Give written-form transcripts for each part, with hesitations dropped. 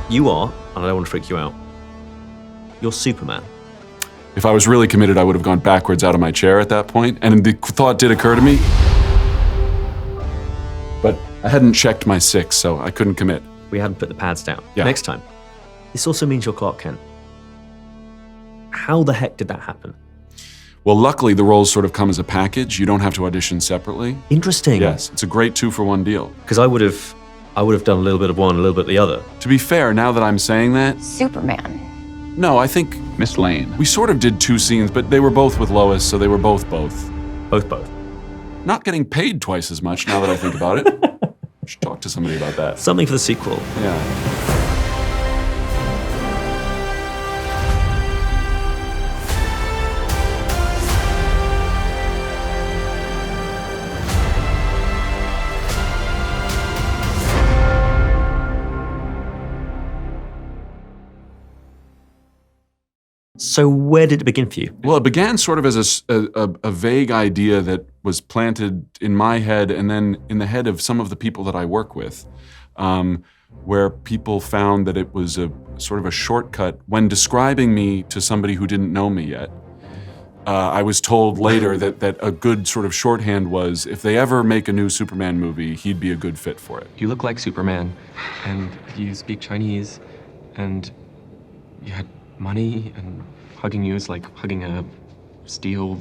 You are, and I don't want to freak you out, you're Superman. If I was really committed, I would have gone backwards out of my chair at that point, and the thought did occur to me. But I hadn't checked my 6, so I couldn't commit. We hadn't put the pads down. Yeah. Next time. This also means you're Clark Kent. How the heck did that happen? Well, luckily, the roles sort of come as a package. You don't have to audition separately. Interesting. Yes, it's a great 2-for-1 deal. Because I would have done a little bit of one, a little bit of the other. To be fair, now that I'm saying that, Superman. no, I think Miss Lane. we sort of did 2 scenes, but they were both with Lois, so they were both. Both. Not getting paid twice as much now that I think about it. Should talk to somebody about that. Something for the sequel. Yeah. So where did it begin for you? Well, it began sort of as a vague idea that was planted in my head and then in the head of some of the people that I work with, where people found that it was a sort of a shortcut. When describing me to somebody who didn't know me yet, I was told later that a good sort of shorthand was, if they ever make a new Superman movie, he'd be a good fit for it. You look like Superman, and you speak Chinese, and you had money, and hugging you is like hugging a steel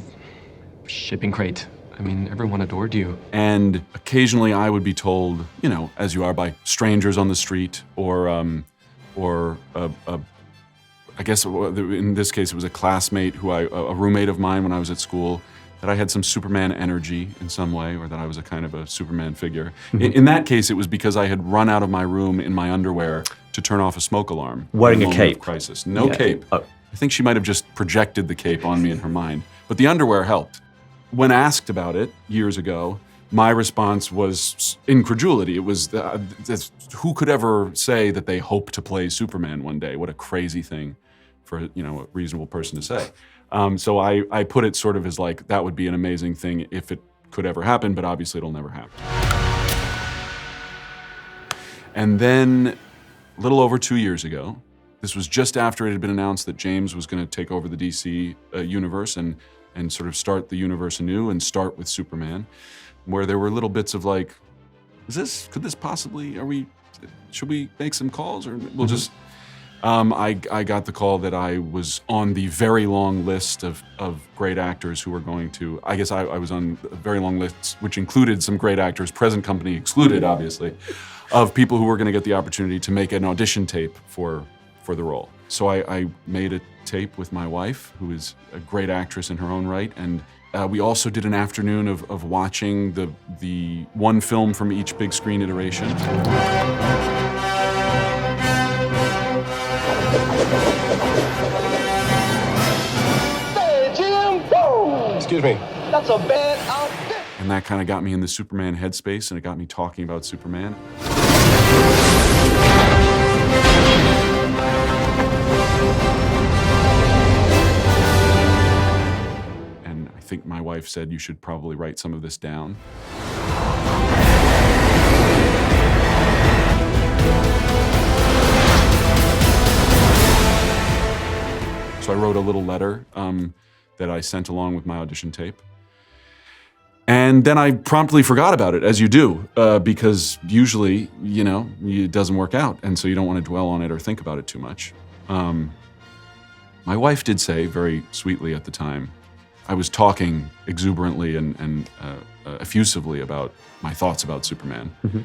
shipping crate. I mean, everyone adored you. And occasionally I would be told, you know, as you are, by strangers on the street, or I guess in this case it was a classmate a roommate of mine when I was at school, that I had some Superman energy in some way, or that I was a kind of a Superman figure. In that case, it was because I had run out of my room in my underwear to turn off a smoke alarm. Wearing in a moment of cape. crisis. No cape. Oh. I think she might have just projected the cape on me in her mind. But the underwear helped. When asked about it years ago, my response was incredulity. It was, who could ever say that they hope to play Superman one day? What a crazy thing for a reasonable person to say. So I put it sort of as like, that would be an amazing thing if it could ever happen, but obviously it'll never happen. And then, a little over 2 years ago, this was just after it had been announced that James was going to take over the DC universe and sort of start the universe anew and start with Superman, where there were little bits of like, could this possibly, should we make some calls, or we'll just, I got the call that I was on the very long list of great actors who were going to, I guess I was on a very long list, which included some great actors, present company excluded, obviously, of people who were going to get the opportunity to make an audition tape for the role. So I made a tape with my wife, who is a great actress in her own right, and we also did an afternoon of watching the one film from each big screen iteration. Hey, Jim! Whoa! Excuse me. That's a bad outfit! And that kind of got me in the Superman headspace, and it got me talking about Superman. And I think my wife said, you should probably write some of this down. So I wrote a little letter that I sent along with my audition tape. And then I promptly forgot about it, as you do, because usually, it doesn't work out, and so you don't want to dwell on it or think about it too much. My wife did say, very sweetly at the time, I was talking exuberantly and effusively about my thoughts about Superman. Mm-hmm.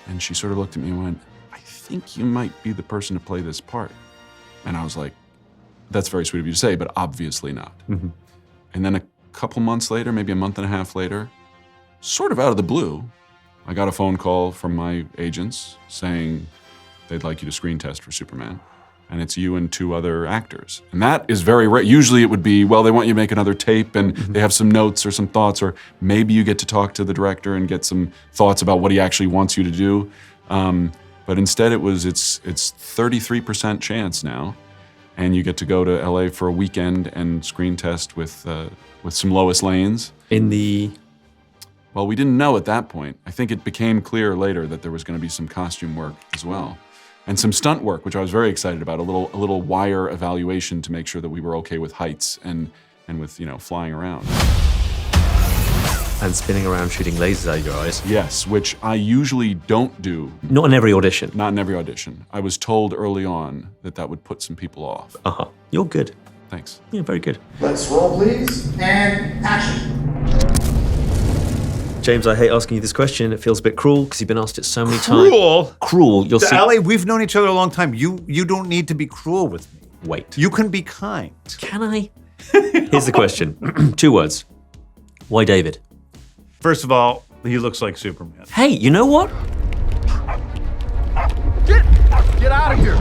And she sort of looked at me and went, I think you might be the person to play this part. And I was like, that's very sweet of you to say, but obviously not. Mm-hmm. And then a couple months later, maybe a month and a half later, sort of out of the blue, I got a phone call from my agents saying they'd like you to screen test for Superman. And it's you and 2 other actors. And that is very rare. Usually it would be, well, they want you to make another tape and they have some notes or some thoughts, or maybe you get to talk to the director and get some thoughts about what he actually wants you to do. But instead it's 33% chance now. And you get to go to LA for a weekend and screen test with some Lois Lanes. Well, we didn't know at that point. I think it became clear later that there was going to be some costume work as well. and some stunt work, which I was very excited about. A little wire evaluation to make sure that we were okay with heights and with flying around. And spinning around shooting lasers out of your eyes. Yes, which I usually don't do. Not in every audition. Not in every audition. I was told early on that would put some people off. You're good. Thanks. Yeah, very good. Let's roll, please, and action. James, I hate asking you this question. It feels a bit cruel because you've been asked it so many times. Cruel. You'll see. Ali, we've known each other a long time. You don't need to be cruel with me. Wait. You can be kind. Can I? Here's the question. 2 words. Why David? First of all, he looks like Superman. Hey, you know what? Get out of here!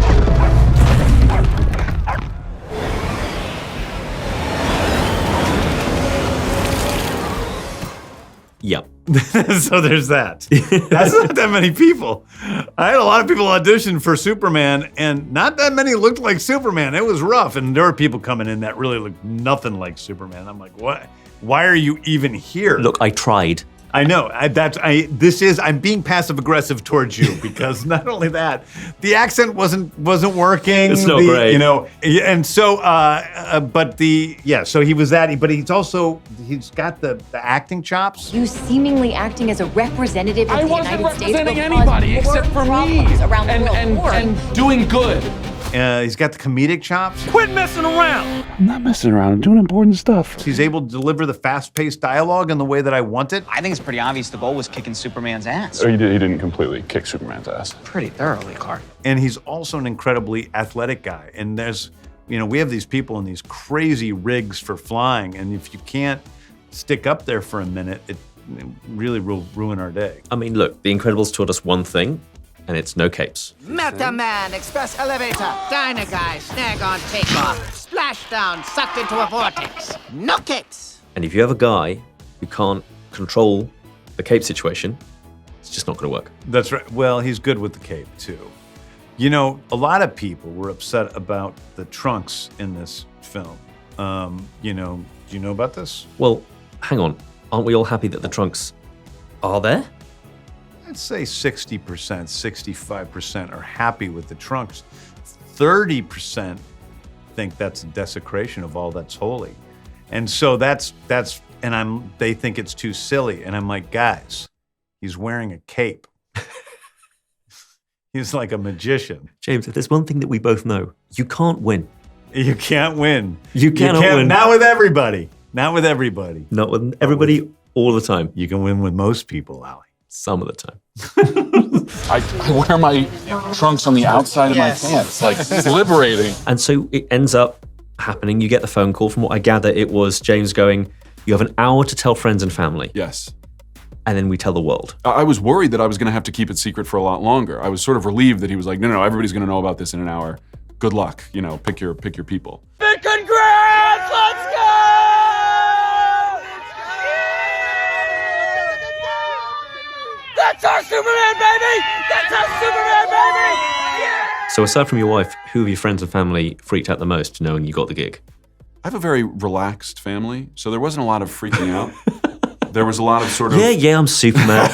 Yep. So there's that. That's not that many people. I had a lot of people audition for Superman, and not that many looked like Superman. It was rough, and there were people coming in that really looked nothing like Superman. I'm like, what? Why are you even here? Look, I tried. I know. I'm being passive aggressive towards you because not only that, the accent wasn't working. It's not great. And so, so he was that, but he's got the acting chops. You seemingly acting as a representative of the United States representing will cause anybody more except for me. problems around the world. And doing good. He's got the comedic chops. Quit messing around. I'm not messing around. I'm doing important stuff. He's able to deliver the fast-paced dialogue in the way that I want it. I think it's pretty obvious the goal was kicking Superman's ass. He didn't completely kick Superman's ass. Pretty thoroughly, Clark. And he's also an incredibly athletic guy. And there's, we have these people in these crazy rigs for flying, and if you can't stick up there for a minute, it really will ruin our day. I mean, look, The Incredibles taught us one thing, and it's no capes. Meta Man, Express Elevator, Diner Guy, Snag on Takeoff, Splashdown, sucked into a vortex. No capes! And if you have a guy who can't control the cape situation, it's just not going to work. That's right. Well, he's good with the cape, too. A lot of people were upset about the trunks in this film. Do you know about this? Well, hang on. Aren't we all happy that the trunks are there? I'd say 60%, 65% are happy with the trunks. 30% think that's a desecration of all that's holy. And so they think it's too silly. And I'm like, guys, he's wearing a cape. He's like a magician. James, if there's one thing that we both know, you can't win. You can't win. You cannot win. Not with everybody. Not with everybody. Not with everybody all the time. You can win with most people, Ali. Some of the time. I wear my trunks on the outside of my pants. Like, it's liberating. And so it ends up happening. You get the phone call. From what I gather, it was James going, you have an hour to tell friends and family. Yes. And then we tell the world. I was worried that I was going to have to keep it secret for a lot longer. I was sort of relieved that he was like, no, everybody's going to know about this in an hour. Good luck. Pick your people. Big congrats! Let's go! That's our Superman, baby! That's our Superman, baby! Yeah! So aside from your wife, who of your friends and family freaked out the most knowing you got the gig? I have a very relaxed family, so there wasn't a lot of freaking out. There was a lot of sort of... Yeah, I'm Superman.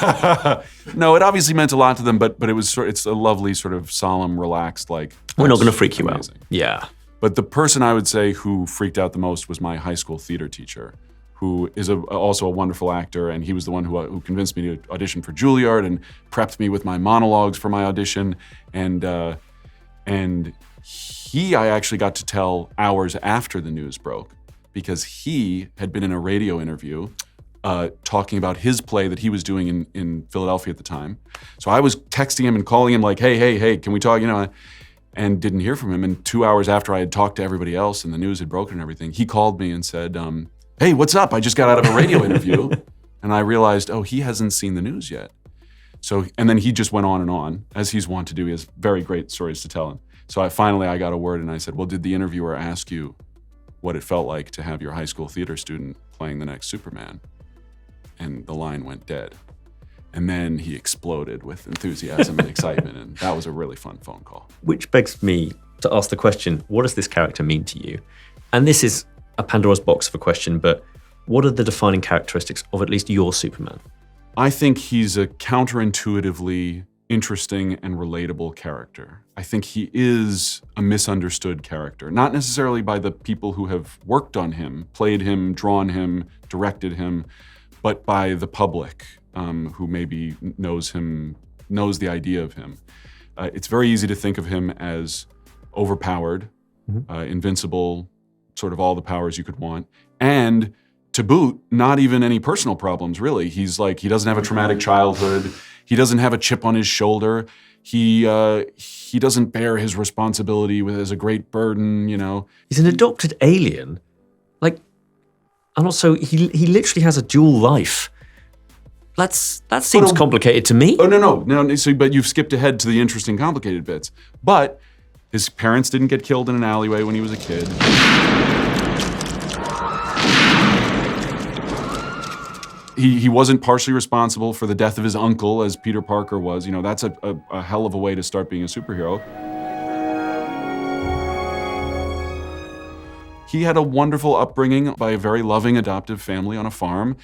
No, it obviously meant a lot to them, but it's a lovely sort of solemn, relaxed, like... We're not going to freak you amazing. out. Yeah. But the person I would say who freaked out the most was my high school theater teacher, who is also a wonderful actor, and he was the one who convinced me to audition for Juilliard and prepped me with my monologues for my audition, and I actually got to tell hours after the news broke, because he had been in a radio interview talking about his play that he was doing in Philadelphia at the time. So I was texting him and calling him like, hey, can we talk, and didn't hear from him. And 2 hours after I had talked to everybody else and the news had broken and everything, he called me and said, hey, what's up? I just got out of a radio interview. And I realized, he hasn't seen the news yet. So, and then he just went on, as he's wont to do. He has very great stories to tell him. So I got a word and I said, well, did the interviewer ask you what it felt like to have your high school theater student playing the next Superman? And the line went dead. And then he exploded with enthusiasm and excitement, and that was a really fun phone call. Which begs me to ask the question, what does this character mean to you? And this is a Pandora's box of a question, but what are the defining characteristics of at least your Superman? I think he's a counterintuitively interesting and relatable character. I think he is a misunderstood character, not necessarily by the people who have worked on him, played him, drawn him, directed him, but by the public who maybe knows the idea of him. It's very easy to think of him as overpowered, invincible, sort of all the powers you could want, and to boot, not even any personal problems, really. He's like, he doesn't have a traumatic childhood. He doesn't have a chip on his shoulder. He doesn't bear his responsibility as a great burden, you know. He's an adopted alien. Like, and also, he literally has a dual life. That seems complicated to me. Oh, no. So, but you've skipped ahead to the interesting, complicated bits. But his parents didn't get killed in an alleyway when he was a kid. He wasn't partially responsible for the death of his uncle, as Peter Parker was. You know, that's a hell of a way to start being a superhero. He had a wonderful upbringing by a very loving adoptive family on a farm,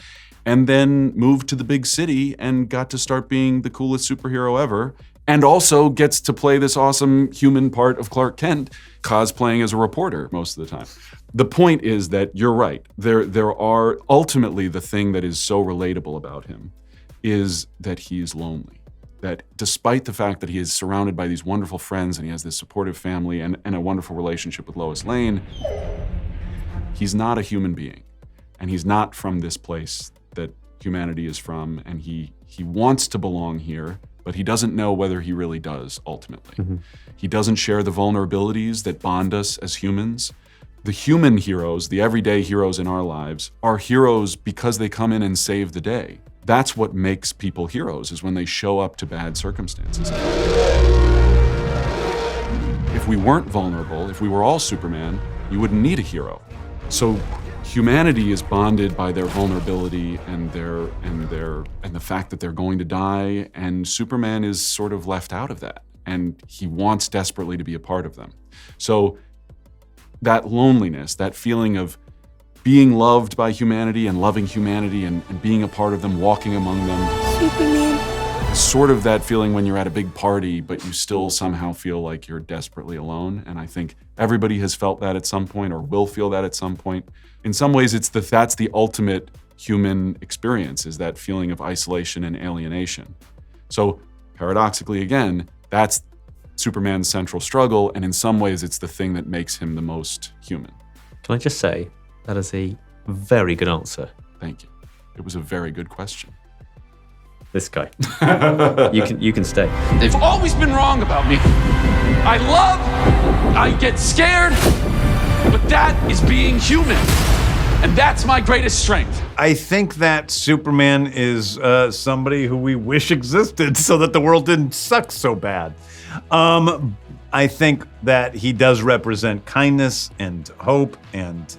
and then moved to the big city and got to start being the coolest superhero ever, and also gets to play this awesome human part of Clark Kent, cosplaying as a reporter most of the time. The point is that you're right. There are, ultimately, the thing that is so relatable about him is that he is lonely. That despite the fact that he is surrounded by these wonderful friends and he has this supportive family and a wonderful relationship with Lois Lane, he's not a human being. And he's not from this place that humanity is from, and he wants to belong here, but he doesn't know whether he really does, ultimately. He doesn't share the vulnerabilities that bond us as humans. The human heroes, the everyday heroes in our lives, are heroes because they come in and save the day. That's what makes people heroes, is when they show up to bad circumstances. If we weren't vulnerable, if we were all Superman, you wouldn't need a hero. So humanity is bonded by their vulnerability and the fact that they're going to die, and Superman is sort of left out of that, and he wants desperately to be a part of them. So that loneliness, that feeling of being loved by humanity and loving humanity and being a part of them, walking among them. Superman. Sort of that feeling when you're at a big party, but you still somehow feel like you're desperately alone. And I think everybody has felt that at some point, or will feel that at some point. In some ways, that's the ultimate human experience, is that feeling of isolation and alienation. So paradoxically, again, that's Superman's central struggle, and in some ways it's the thing that makes him the most human. Can I just say, that is a very good answer. Thank you. It was a very good question. This guy. You can stay. They've always been wrong about me. I get scared, but that is being human. And that's my greatest strength. I think that Superman is somebody who we wish existed so that the world didn't suck so bad. I think that he does represent kindness and hope and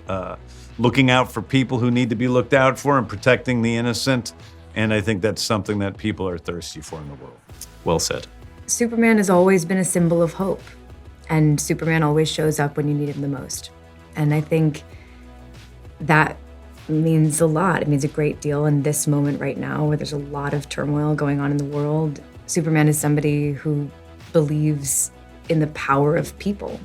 looking out for people who need to be looked out for and protecting the innocent. And I think that's something that people are thirsty for in the world. Well said. Superman has always been a symbol of hope, and Superman always shows up when you need him the most. And I think that means a lot. It means a great deal in this moment right now where there's a lot of turmoil going on in the world. Superman is somebody who believes in the power of people.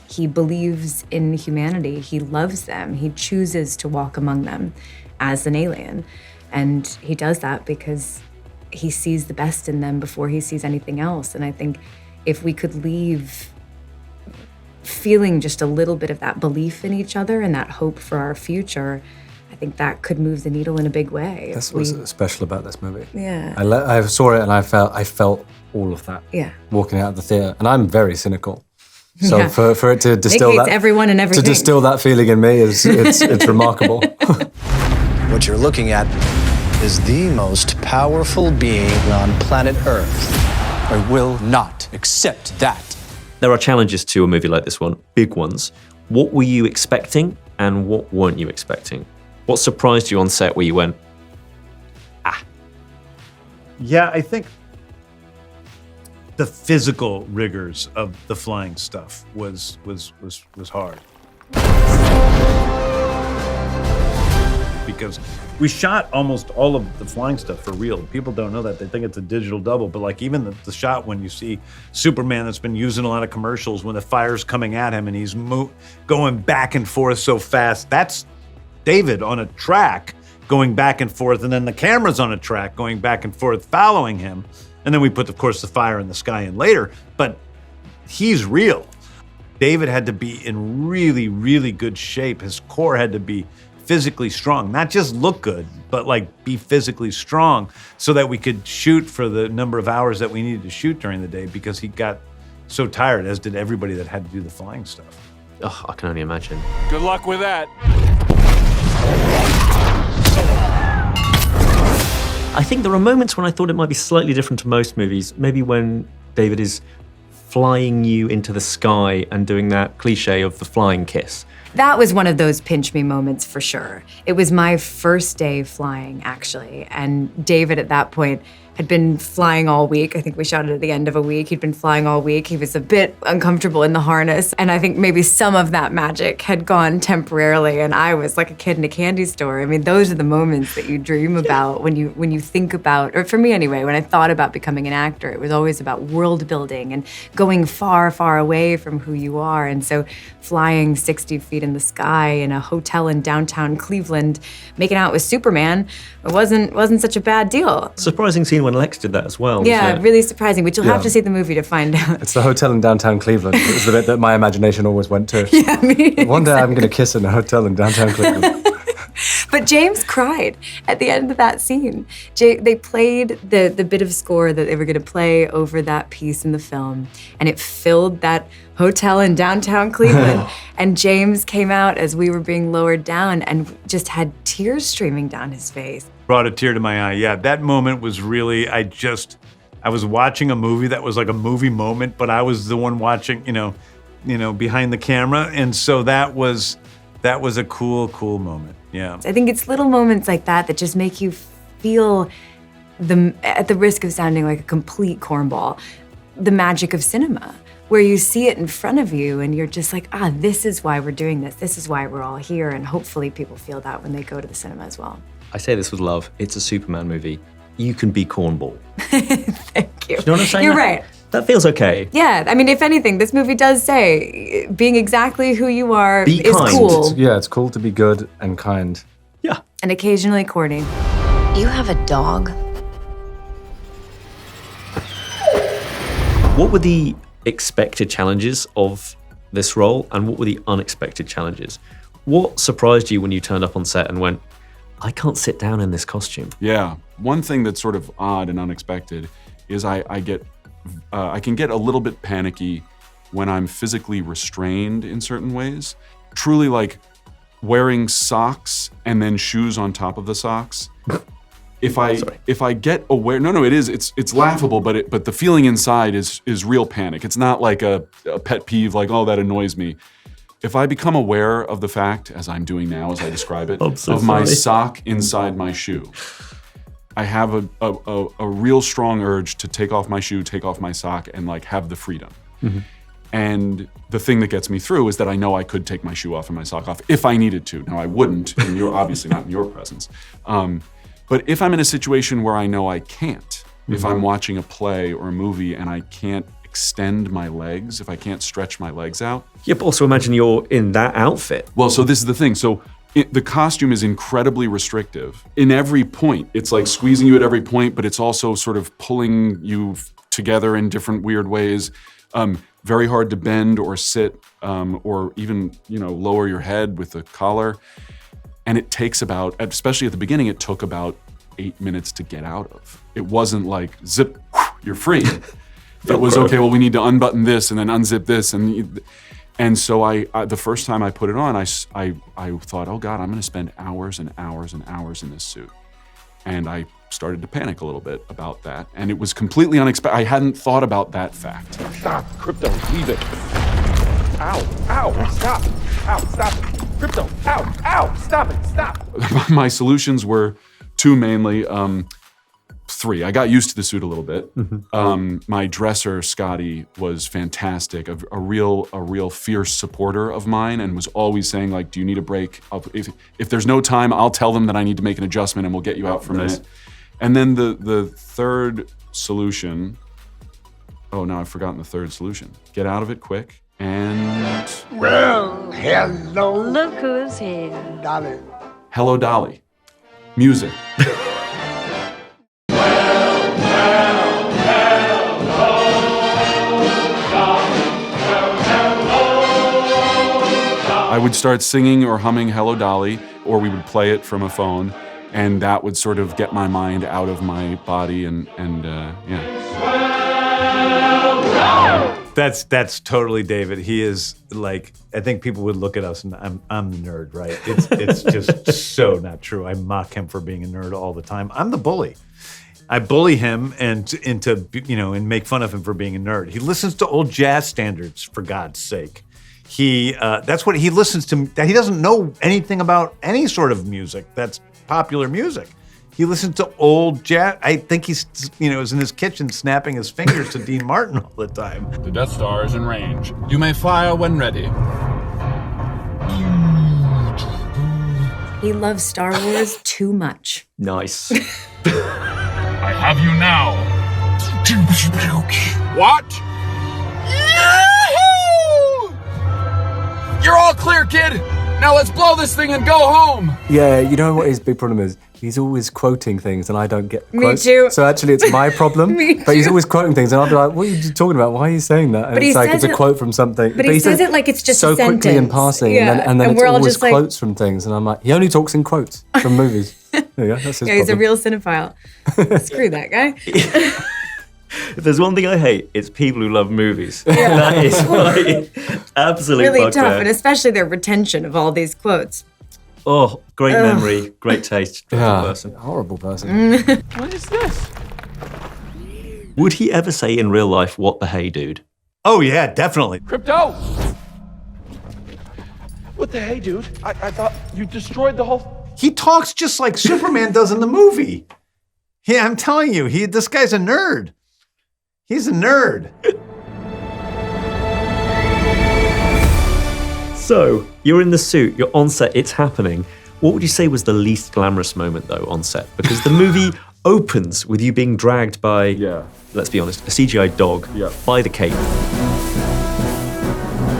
He believes in humanity. He loves them. He chooses to walk among them as an alien. And he does that because he sees the best in them before he sees anything else. And I think if we could leave feeling just a little bit of that belief in each other and that hope for our future, I think that could move the needle in a big way. That's what's special about this movie. Yeah. I saw it and I felt all of that. Yeah. Walking out of the theater, and I'm very cynical. So for it to distill that, everyone and everything. To distill that feeling in me it's remarkable. What you're looking at is the most powerful being on planet Earth. I will not accept that. There are challenges to a movie like this one, big ones. What were you expecting and what weren't you expecting? What surprised you on set where you went, ah? Yeah, I think the physical rigors of the flying stuff was hard. because we shot almost all of the flying stuff for real. People don't know that. They think it's a digital double, but like even the shot when you see Superman that's been used in a lot of commercials when the fire's coming at him and he's going back and forth so fast, that's David on a track going back and forth, and then the camera's on a track going back and forth following him. And then we put, of course, the fire in the sky in later, but he's real. David had to be in really, really good shape. His core had to be physically strong, not just look good, but like be physically strong so that we could shoot for the number of hours that we needed to shoot during the day because he got so tired, as did everybody that had to do the flying stuff. Oh, I can only imagine. Good luck with that. I think there are moments when I thought it might be slightly different to most movies. Maybe when David is flying you into the sky and doing that cliche of the flying kiss. That was one of those pinch me moments for sure. It was my first day flying, actually, and David at that point had been flying all week. I think we shot it at the end of a week. He'd been flying all week. He was a bit uncomfortable in the harness, and I think maybe some of that magic had gone temporarily, and I was like a kid in a candy store. I mean, those are the moments that you dream about when you think about, or for me anyway, when I thought about becoming an actor, it was always about world building and going far, far away from who you are. And so flying 60 feet in the sky in a hotel in downtown Cleveland, making out with Superman, it wasn't such a bad deal. Surprising scene when Lex did that as well. Yeah, really surprising, but you'll have to see the movie to find out. It's the hotel in downtown Cleveland. It was the bit that my imagination always went to. Yeah, me. One day I'm going to kiss in a hotel in downtown Cleveland. But James cried at the end of that scene. They played the bit of score that they were going to play over that piece in the film, and it filled that hotel in downtown Cleveland. And James came out as we were being lowered down and just had tears streaming down his face. Brought a tear to my eye. Yeah, that moment was really, I was watching a movie that was like a movie moment, but I was the one watching, you know, behind the camera. And so that was a cool moment. Yeah. I think it's little moments like that that just make you feel at the risk of sounding like a complete cornball, the magic of cinema, where you see it in front of you and you're just like, this is why we're doing this. This is why we're all here. And hopefully people feel that when they go to the cinema as well. I say this with love. It's a Superman movie. You can be cornball. Thank you. Do you know what I'm saying? You're right. That feels okay. Yeah, I mean, if anything, this movie does say being exactly who you are Be is kind. cool. It's cool to be good and kind. Yeah. And occasionally corny. You have a dog? What were the expected challenges of this role and what were the unexpected challenges? What surprised you when you turned up on set and went, I can't sit down in this costume? Yeah, one thing that's sort of odd and unexpected is I can get a little bit panicky when I'm physically restrained in certain ways. Truly like wearing socks and then shoes on top of the socks. If I get aware, it's laughable, but the feeling inside is real panic. It's not like a pet peeve, like, oh, that annoys me. If I become aware of the fact, as I'm doing now, as I describe it, of my sock inside my shoe, I have a real strong urge to take off my shoe, take off my sock, and like have the freedom. Mm-hmm. And the thing that gets me through is that I know I could take my shoe off and my sock off if I needed to. Now I wouldn't, and you're obviously not in your presence. But if I'm in a situation where I know I can't, if I'm watching a play or a movie and I can't extend my legs, if I can't stretch my legs out. Yeah, but also imagine you're in that outfit. Well, so this is the thing. So the costume is incredibly restrictive. In every point, it's like squeezing you at every point, but it's also sort of pulling you together in different weird ways. Very hard to bend or sit or even, lower your head with the collar. And it takes about, especially at the beginning, it took about 8 minutes to get out of. It wasn't like zip, you're free. It was okay, well, we need to unbutton this and then unzip this. And so I the first time I put it on, I thought, oh God, I'm gonna spend hours and hours and hours in this suit. And I started to panic a little bit about that. And it was completely unexpected. I hadn't thought about that fact. Stop, Crypto, leave it. Ow, stop. Ow, stop it. Crypto, ow, stop it, stop. My solutions were two mainly. 3. I got used to the suit a little bit. My dresser, Scotty, was fantastic, a real fierce supporter of mine, and was always saying, like, do you need a break? If there's no time, I'll tell them that I need to make an adjustment and we'll get you out for a minute. And then the third solution, oh, now I've forgotten the third solution. Get out of it quick and... Well, hello. Look who's here. Dolly. Hello, Dolly. Music. I would start singing or humming Hello Dolly, or we would play it from a phone, and that would sort of get my mind out of my body, and yeah. That's totally David. He is like, I think people would look at us and I'm the nerd, right? It's just so not true. I mock him for being a nerd all the time. I'm the bully. I bully him and make fun of him for being a nerd. He listens to old jazz standards, for God's sake. That's what he listens to. He doesn't know anything about any sort of music that's popular music. He listens to old jazz. I think he's, is in his kitchen snapping his fingers to Dean Martin all the time. The Death Star is in range. You may fire when ready. He loves Star Wars too much. Nice. I have you now. What? Yahoo! You're all clear, kid. Now let's blow this thing and go home. Yeah, you know what his big problem is? He's always quoting things and I don't get Me quotes. too. So actually it's my problem. But he's always quoting things and I'll be like, what are you talking about? Why are you saying that? And But it's he like, says it's a quote from something. But he says it like it's just so a sentence. quickly in passing. Yeah. And then And it's we're all always just like- quotes from things. And I'm like, he only talks in quotes from movies. There you go, that's his Yeah, he's a problem. real cinephile. Screw that guy. If there's one thing I hate, it's people who love movies. That is my absolute Really bugbear. tough, and especially their retention of all these quotes. Oh, great Ugh. memory, great taste. Yeah, Person. horrible person. What is this? Would he ever say in real life, "What the hey, dude"? Oh yeah, definitely. Crypto! What the hey, dude? I thought you destroyed the whole... He talks just like Superman does in the movie. Yeah, I'm telling you, this guy's a nerd. He's a nerd. So, you're in the suit, you're on set, it's happening. What would you say was the least glamorous moment, though, on set? Because the movie opens with you being dragged by, let's be honest, a CGI dog by the cape.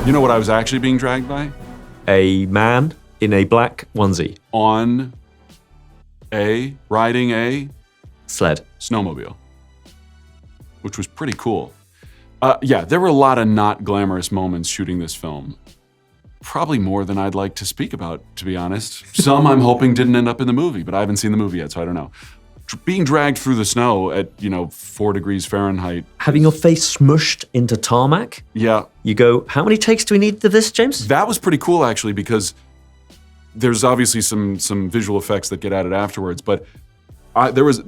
You know what I was actually being dragged by? A man in a black onesie. Riding a... sled. Snowmobile. Which was pretty cool. Yeah, there were a lot of not glamorous moments shooting this film. Probably more than I'd like to speak about, to be honest. Some I'm hoping didn't end up in the movie, but I haven't seen the movie yet, so I don't know. Being dragged through the snow at, 4 degrees Fahrenheit. Having your face smushed into tarmac. Yeah. You go, how many takes do we need to this, James? That was pretty cool, actually, because there's obviously some visual effects that get added afterwards, but there was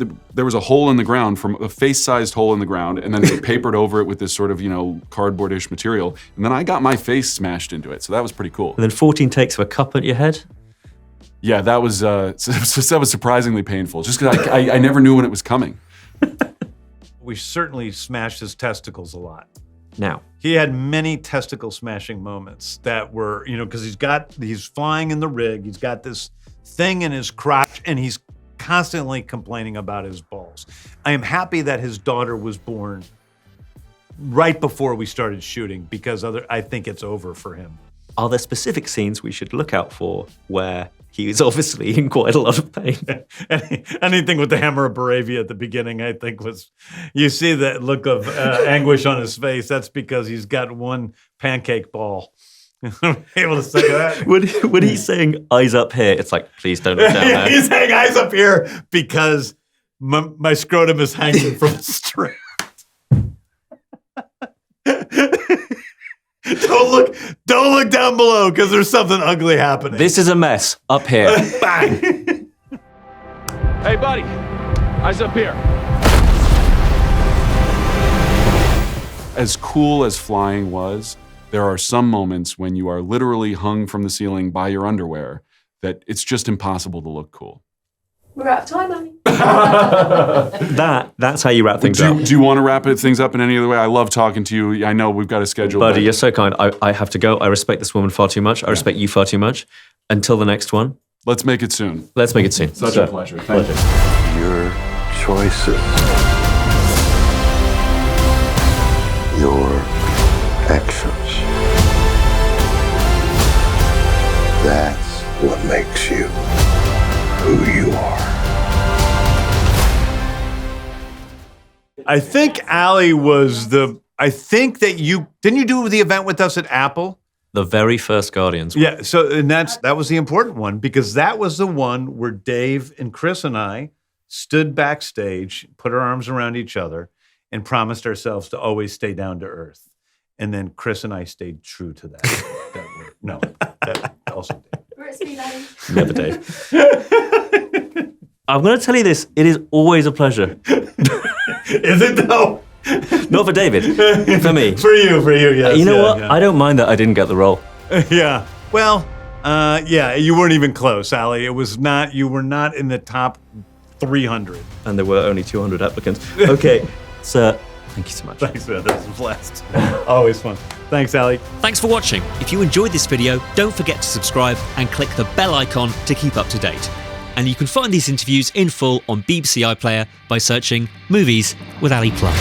a hole in the ground, from a face-sized hole in the ground, and then they papered over it with this sort of, cardboardish material, and then I got my face smashed into it, so that was pretty cool. And then 14 takes of a cup at your head. Yeah, that was surprisingly painful, just because I never knew when it was coming. We certainly smashed his testicles a lot. Now, he had many testicle smashing moments that were, because he's flying in the rig, he's got this thing in his crotch, and he's constantly complaining about his balls. I am happy that his daughter was born right before we started shooting, because I think it's over for him. Are there specific scenes we should look out for where he is obviously in quite a lot of pain? Anything with the hammer of Baravia at the beginning, I think you see that look of anguish on his face. That's because he's got one pancake ball. Able to say that? When he's saying eyes up here, it's like, please don't look down there. He's saying eyes up here because my scrotum is hanging from a string. Don't look down below because there's something ugly happening. This is a mess. Up here. Bang! Hey, buddy. Eyes up here. As cool as flying was, there are some moments when you are literally hung from the ceiling by your underwear that it's just impossible to look cool. We're out of time, Ali. That's how you wrap things up. Do you want to wrap things up in any other way? I love talking to you. I know we've got a schedule. Buddy, you're so kind. I have to go. I respect this woman far too much. I respect you far too much. Until the next one. Let's make it soon. Let's make it soon. Such a pleasure. Thank you. Your choices. Your actions. That's what makes you who you are. I think Ali was I think that didn't you do the event with us at Apple? The very first Guardians. Yeah, so and that was the important one because that was the one where Dave and Chris and I stood backstage, put our arms around each other, and promised ourselves to always stay down to earth. And then Chris and I stayed true to that. That also Dave. Never Dave. I'm going to tell you this. It is always a pleasure. Is it though? Not for David. For me. For you, yes. You know what? Yeah. I don't mind that I didn't get the role. Yeah. Well, you weren't even close, Ali. It was not, you were not in the top 300. And there were only 200 applicants. Okay, sir, thank you so much. Thanks, man. That was a blast. Always fun. Thanks, Ali. Thanks for watching. If you enjoyed this video, don't forget to subscribe and click the bell icon to keep up to date. And you can find these interviews in full on BBC iPlayer by searching Movies with Ali Plumb.